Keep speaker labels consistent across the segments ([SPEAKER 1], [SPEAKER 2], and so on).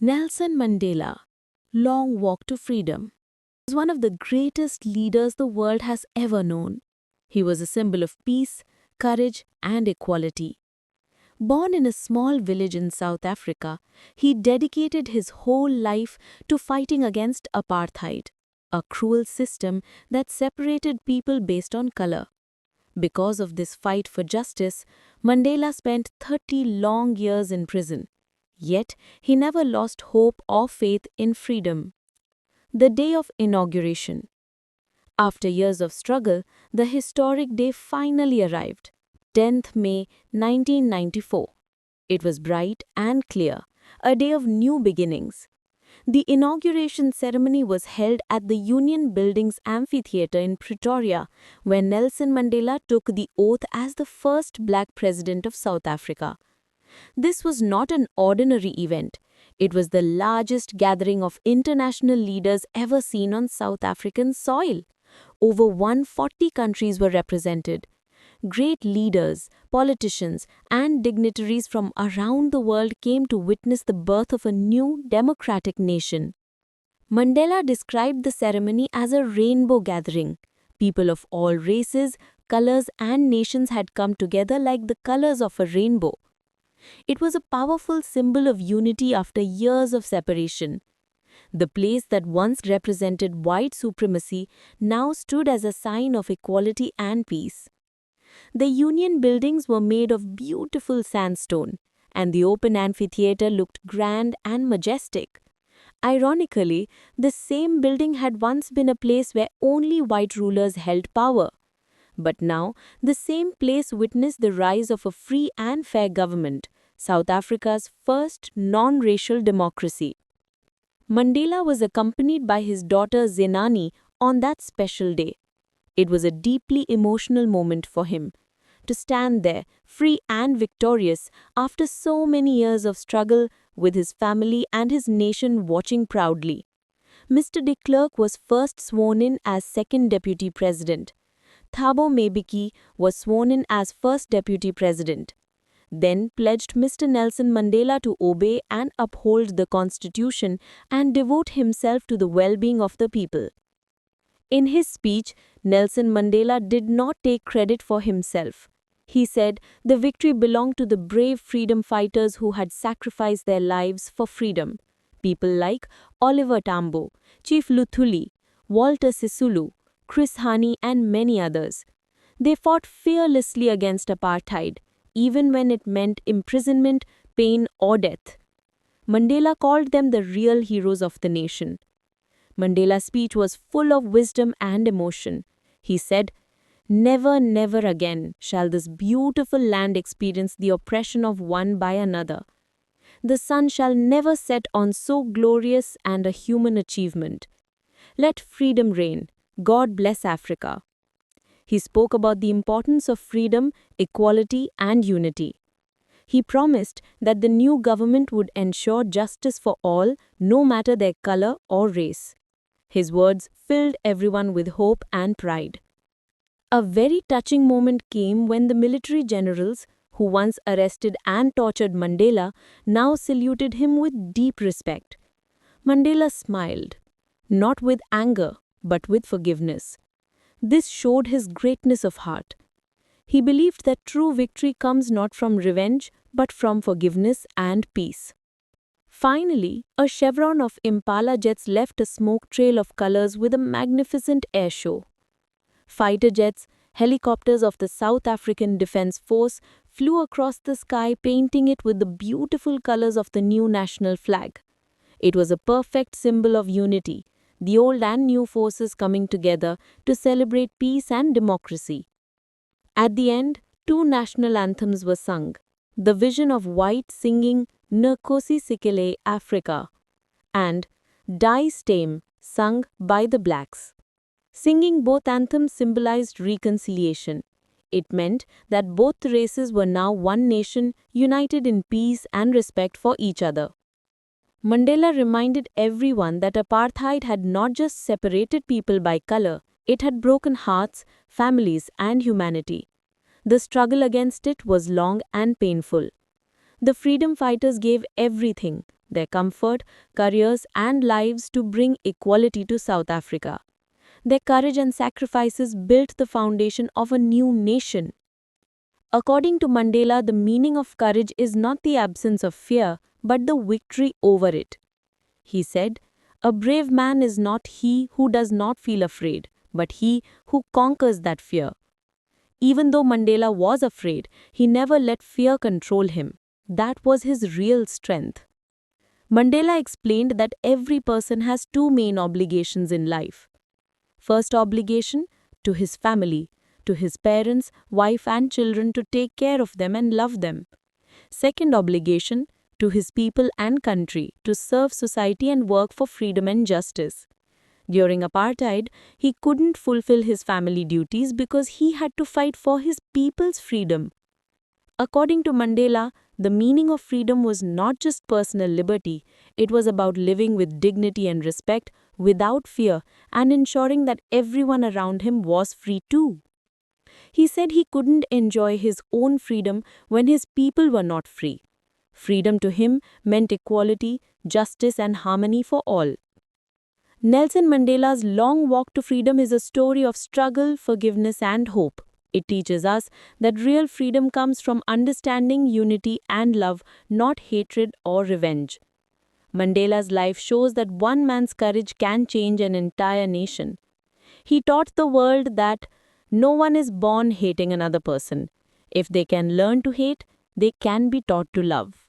[SPEAKER 1] Nelson Mandela, Long Walk to Freedom, was one of the greatest leaders the world has ever known. He was a symbol of peace, courage, and equality. Born in a small village in South Africa, he dedicated his whole life to fighting against apartheid, a cruel system that separated people based on color. Because of this fight for justice, Mandela spent 30 long years in prison. Yet, he never lost hope or faith in freedom. The day of inauguration. After years of struggle, the historic day finally arrived, 10th May 1994. It was bright and clear, a day of new beginnings. The inauguration ceremony was held at the Union Buildings Amphitheatre in Pretoria, where Nelson Mandela took the oath as the first black president of South Africa. This was not an ordinary event. It was the largest gathering of international leaders ever seen on South African soil. Over 140 countries were represented. Great leaders, politicians, and dignitaries from around the world came to witness the birth of a new democratic nation. Mandela described the ceremony as a rainbow gathering. People of all races, colors, and nations had come together like the colors of a rainbow. It was a powerful symbol of unity after years of separation. The place that once represented white supremacy now stood as a sign of equality and peace. The Union buildings were made of beautiful sandstone, and the open amphitheatre looked grand and majestic. Ironically, the same building had once been a place where only white rulers held power. But now, the same place witnessed the rise of a free and fair government, South Africa's first non-racial democracy. Mandela was accompanied by his daughter Zenani on that special day. It was a deeply emotional moment for him. To stand there, free and victorious, after so many years of struggle, with his family and his nation watching proudly. Mr. de Klerk was first sworn in as second deputy president. Thabo Mbeki was sworn in as first deputy president. Then pledged Mr. Nelson Mandela to obey and uphold the constitution and devote himself to the well-being of the people. In his speech, Nelson Mandela did not take credit for himself. He said the victory belonged to the brave freedom fighters who had sacrificed their lives for freedom. People like Oliver Tambo, Chief Luthuli, Walter Sisulu, Chris Hani, and many others. They fought fearlessly against apartheid, even when it meant imprisonment, pain, or death. Mandela called them the real heroes of the nation. Mandela's speech was full of wisdom and emotion. He said, "Never, never again shall this beautiful land experience the oppression of one by another. The sun shall never set on so glorious and a human achievement. Let freedom reign. God bless Africa." He spoke about the importance of freedom, equality, and unity. He promised that the new government would ensure justice for all, no matter their color or race. His words filled everyone with hope and pride. A very touching moment came when the military generals, who once arrested and tortured Mandela, now saluted him with deep respect. Mandela smiled, not with anger, but with forgiveness. This showed his greatness of heart. He believed that true victory comes not from revenge, but from forgiveness and peace. Finally, a chevron of Impala jets left a smoke trail of colors with a magnificent air show. Fighter jets, helicopters of the South African Defence Force flew across the sky, painting it with the beautiful colors of the new national flag. It was a perfect symbol of unity, the old and new forces coming together to celebrate peace and democracy. At the end, two national anthems were sung. The Vision of White singing Nkosi Sikelel Africa and Die Stem sung by the blacks. Singing both anthems symbolized reconciliation. It meant that both races were now one nation, united in peace and respect for each other. Mandela reminded everyone that apartheid had not just separated people by color, it had broken hearts, families, and humanity. The struggle against it was long and painful. The freedom fighters gave everything, their comfort, careers, and lives to bring equality to South Africa. Their courage and sacrifices built the foundation of a new nation. According to Mandela, the meaning of courage is not the absence of fear, but the victory over it. He said, "A brave man is not he who does not feel afraid, but he who conquers that fear." Even though Mandela was afraid, he never let fear control him. That was his real strength. Mandela explained that every person has two main obligations in life. First obligation, to his family, to his parents, wife and children, to take care of them and love them. Second obligation, to his people and country, to serve society and work for freedom and justice. During apartheid, he couldn't fulfill his family duties because he had to fight for his people's freedom. According to Mandela, the meaning of freedom was not just personal liberty, it was about living with dignity and respect, without fear, and ensuring that everyone around him was free too. He said he couldn't enjoy his own freedom when his people were not free. Freedom to him meant equality, justice, and harmony for all. Nelson Mandela's long walk to freedom is a story of struggle, forgiveness, and hope. It teaches us that real freedom comes from understanding, unity, and love, not hatred or revenge. Mandela's life shows that one man's courage can change an entire nation. He taught the world that no one is born hating another person. If they can learn to hate, they can be taught to love.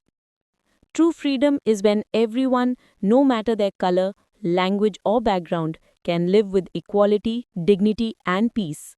[SPEAKER 1] True freedom is when everyone, no matter their color, language, or background, can live with equality, dignity, and peace.